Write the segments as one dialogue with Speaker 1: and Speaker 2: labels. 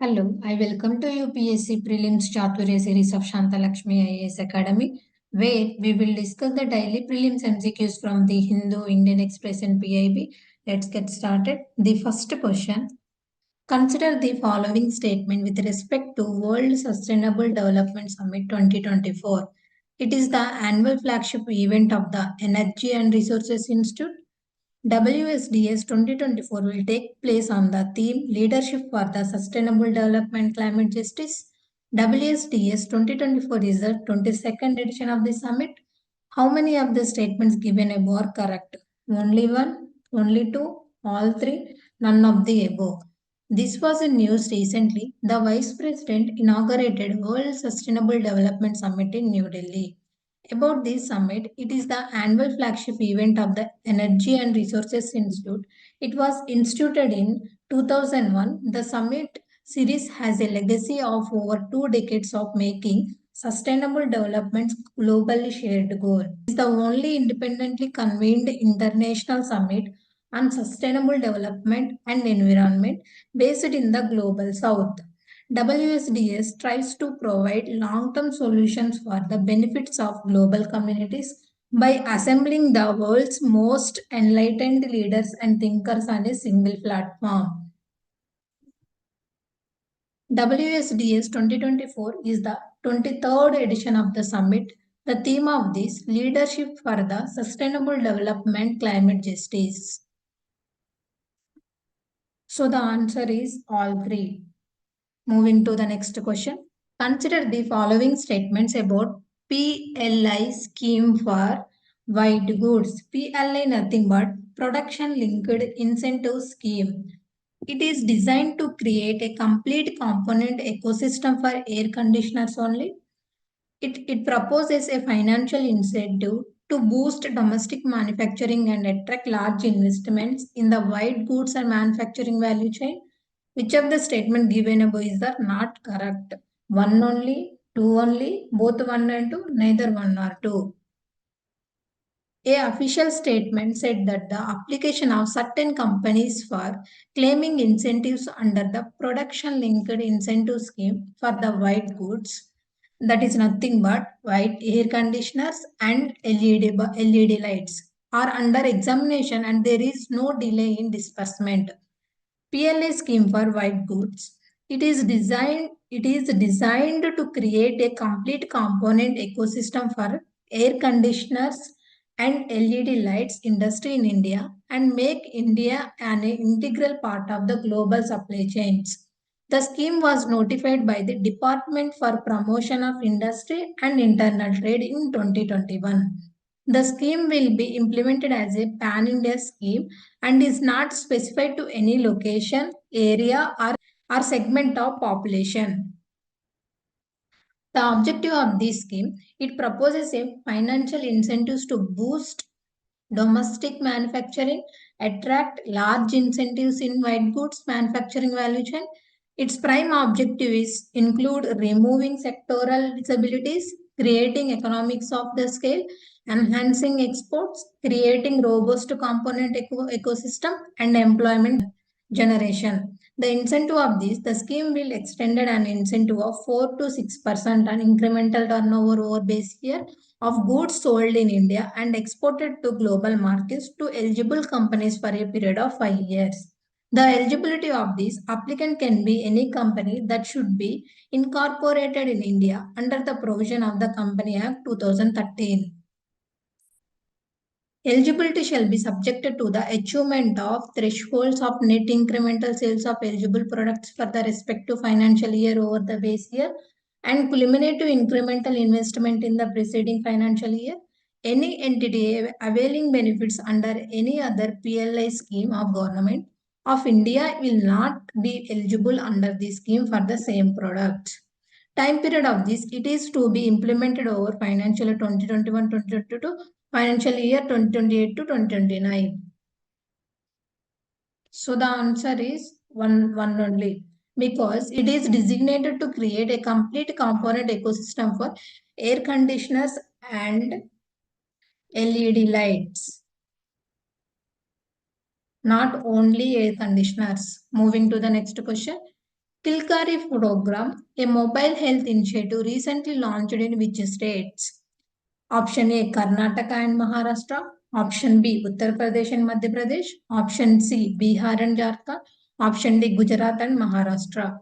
Speaker 1: Hello, I welcome to UPSC Prelims Chaturya series of SHANTHA LAKSHMI IAS Academy, where we will discuss the daily prelims MCQs from the Hindu, Indian Express and PIB. Let's get started. The first question. Consider the following statement with respect to World Sustainable Development Summit 2024. It is the annual flagship event of the Energy and Resources Institute. WSDS 2024 will take place on the theme Leadership for the Sustainable Development Climate Justice. WSDS 2024 is the 22nd edition of the summit. How many of the statements given above are correct? Only one, only two, all three, none of the above. This was in news recently. The Vice President inaugurated World Sustainable Development Summit in New Delhi. About this summit, it is the annual flagship event of the Energy and Resources Institute. It was instituted in 2001. The summit series has a legacy of over 2 decades of making sustainable development's globally shared goal. It is the only independently convened international summit on sustainable development and environment based in the global south. WSDS tries to provide long-term solutions for the benefits of global communities by assembling the world's most enlightened leaders and thinkers on a single platform. WSDS 2024 is the 23rd edition of the summit. The theme of this Leadership for the Sustainable Development Climate Justice. So the answer is all three. Moving to the next question. Consider the following statements about PLI scheme for white goods. PLI nothing but production linked incentive scheme. It is designed to create a complete component ecosystem for air conditioners only. It proposes a financial incentive to boost domestic manufacturing and attract large investments in the white goods and manufacturing value chain. Which of the statement given above is not correct? One only, two only, both one and two, neither one or two. A official statement said that the application of certain companies for claiming incentives under the production linked incentive scheme for the white goods, that is nothing but white air conditioners and LED lights, are under examination and there is no delay in disbursement. PLA scheme for white goods. It is designed to create a complete component ecosystem for air conditioners and LED lights industry in India and make India an integral part of the global supply chains. The scheme was notified by the Department for Promotion of Industry and Internal Trade in 2021. The scheme will be implemented as a pan-India scheme and is not specified to any location, area or segment of population. The objective of this scheme, it proposes a financial incentives to boost domestic manufacturing, attract large incentives in white goods manufacturing value chain. Its prime objective is include removing sectoral disabilities, creating economics of the scale, enhancing exports, creating robust component ecosystem, and employment generation. The incentive of this, the scheme will extend an incentive of 4 to 6% on incremental turnover over base year of goods sold in India and exported to global markets to eligible companies for a period of 5 years. The eligibility of this applicant can be any company that should be incorporated in India under the provision of the Company Act 2013. Eligibility shall be subjected to the achievement of thresholds of net incremental sales of eligible products for the respective financial year over the base year and cumulative incremental investment in the preceding financial year. Any entity availing benefits under any other PLI scheme of Government of India will not be eligible under the scheme for the same product. Time period of this, it is to be implemented over financial year 2021-2022, financial year 2028 to 2029. So the answer is one only, because it is designated to create a complete component ecosystem for air conditioners and LED lights. Not only air conditioners. Moving to the next question. Kilkari program, a mobile health initiative recently launched in which states? Option A, Karnataka and Maharashtra. Option B, Uttar Pradesh and Madhya Pradesh. Option C, Bihar and Jharkhand. Option D, Gujarat and Maharashtra.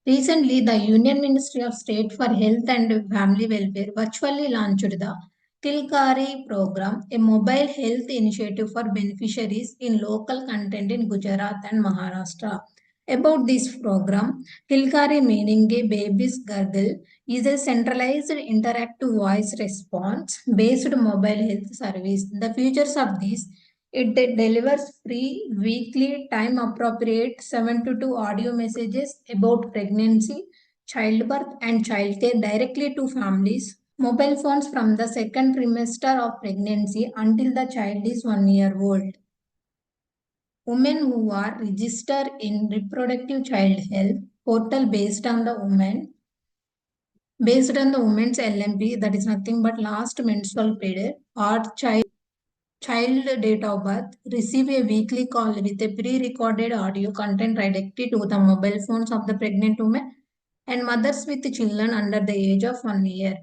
Speaker 1: Recently, the Union Ministry of State for Health and Family Welfare virtually launched the Kilkari program, a mobile health initiative for beneficiaries in local content in Gujarat and Maharashtra. About this program, Kilkari, meaning a baby's gurgle, is a centralized interactive voice response based mobile health service. The features of this: it delivers free, weekly, time appropriate 7 to 2 audio messages about pregnancy, childbirth, and childcare directly to families. Mobile phones from the second trimester of pregnancy until the child is 1 year old. Women who are registered in reproductive child health portal based on the woman's LMP, that is nothing but last menstrual period or child date of birth, receive a weekly call with a pre-recorded audio content directly to the mobile phones of the pregnant woman and mothers with children under the age of 1 year.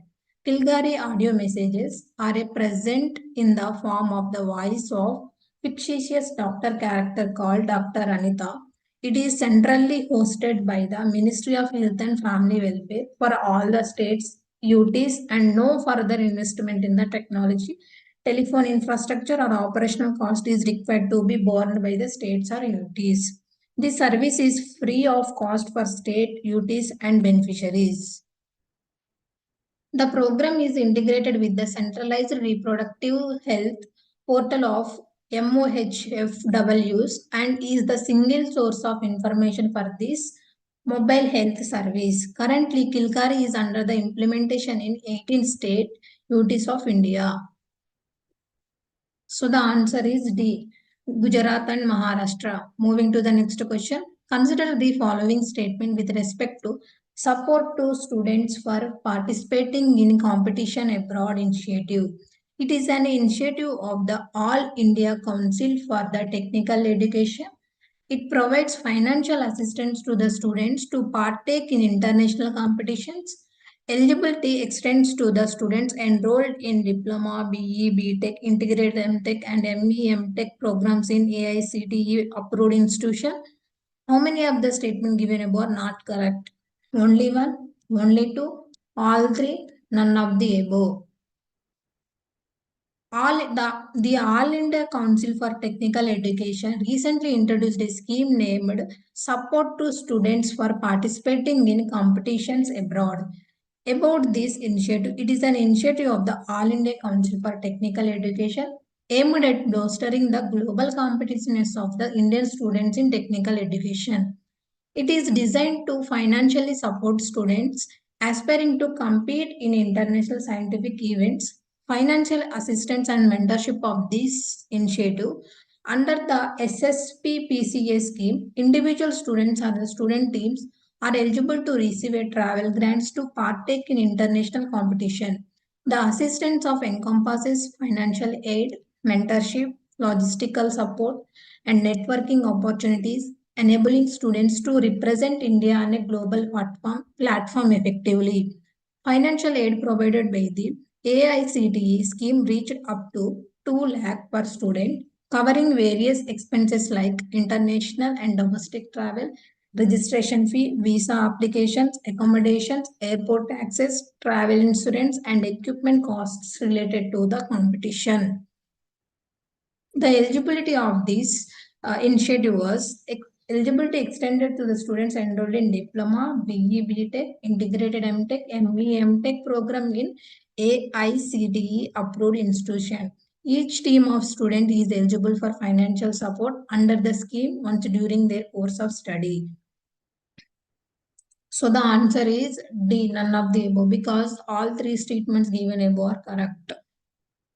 Speaker 1: Kilgari audio messages are a present in the form of the voice of fictitious doctor character called Dr. Anita. It is centrally hosted by the Ministry of Health and Family Welfare for all the states, UTs, and no further investment in the technology, telephone infrastructure, or operational cost is required to be borne by the states or UTs. This service is free of cost for state, UTs, and beneficiaries. The program is integrated with the centralized reproductive health portal of MOHFWs and is the single source of information for this mobile health service. Currently, Kilkari is under the implementation in 18 state UTs of India. So the answer is D, Gujarat and Maharashtra. Moving to the next question. Consider the following statement with respect to support to students for participating in competition abroad initiative. It is an initiative of the All India Council for the Technical Education. It provides financial assistance to the students to partake in international competitions. Eligibility extends to the students enrolled in Diploma, BE, BTech, Integrated MTech, and ME, MTech programs in AICTE approved institution. How many of the statement given above are not correct? Only one, only two, all three, none of the above. The All India Council for Technical Education recently introduced a scheme named Support to Students for Participating in Competitions Abroad. About this initiative, it is an initiative of the All India Council for Technical Education aimed at bolstering the global competitiveness of the Indian students in technical education. It is designed to financially support students aspiring to compete in international scientific events. Financial assistance and mentorship of this initiative under the SSP-PCA scheme, individual students or the student teams are eligible to receive a travel grants to partake in international competition. The assistance of encompasses financial aid, mentorship, logistical support, and networking opportunities, enabling students to represent India on a global platform effectively. Financial aid provided by the AICTE scheme reached up to 2 lakh per student, covering various expenses like international and domestic travel, registration fee, visa applications, accommodations, airport taxes, travel insurance, and equipment costs related to the competition. The eligibility of this initiative was eligibility extended to the students enrolled in Diploma, BE, BTech, Integrated MTech, ME, MTech program in AICTE approved institution. Each team of student is eligible for financial support under the scheme once during their course of study. So the answer is D, none of the above, because all three statements given above are correct.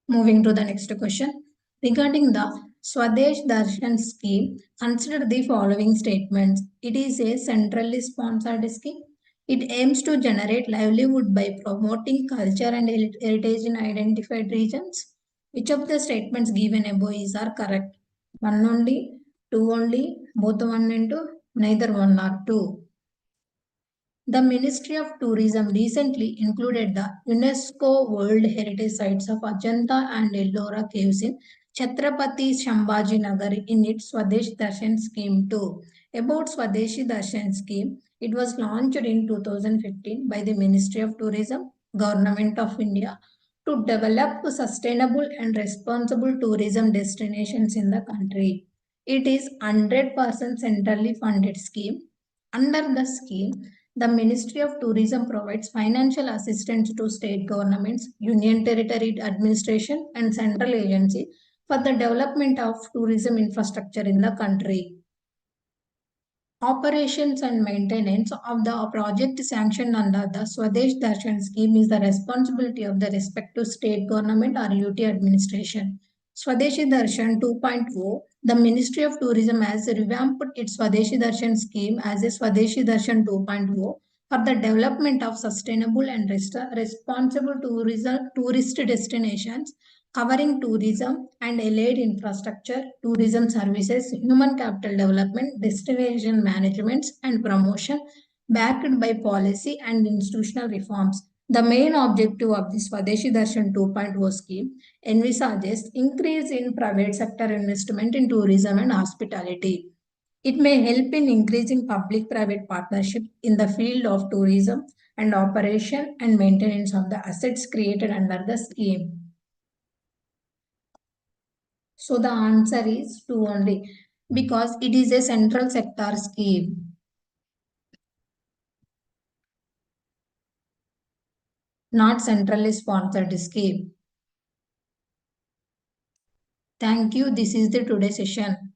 Speaker 1: Moving to the next question. Regarding the Swadesh Darshan scheme, consider the following statements. It is a centrally sponsored scheme. It aims to generate livelihood by promoting culture and heritage in identified regions. Which of the statements given above are correct? One only, two only, both one and two, Neither one or two. The Ministry of Tourism recently included the UNESCO World Heritage Sites of Ajanta and Ellora Caves in Chhatrapati Sambhaji Nagar in its Swadesh Darshan scheme too. About Swadeshi Darshan scheme, it was launched in 2015 by the Ministry of Tourism, Government of India, to develop sustainable and responsible tourism destinations in the country. It is 100% centrally funded scheme. Under the scheme, the Ministry of Tourism provides financial assistance to state governments, union territory administration, and central agency for the development of tourism infrastructure in the country. Operations and maintenance of the project sanctioned under the Swadesh Darshan scheme is the responsibility of the respective state government or UT administration. Swadeshi Darshan 2.0, the Ministry of Tourism has revamped its Swadeshi Darshan scheme as a Swadeshi Darshan 2.0 for the development of sustainable and responsible tourist destinations covering tourism and allied infrastructure, tourism services, human capital development, destination management, and promotion, backed by policy and institutional reforms. The main objective of the Swadeshi Darshan 2.0 scheme envisages increase in private sector investment in tourism and hospitality. It may help in increasing public-private partnership in the field of tourism and operation and maintenance of the assets created under the scheme. So the answer is 2 only, because it is a central sector scheme, not centrally sponsored scheme. Thank you. This is the today's session.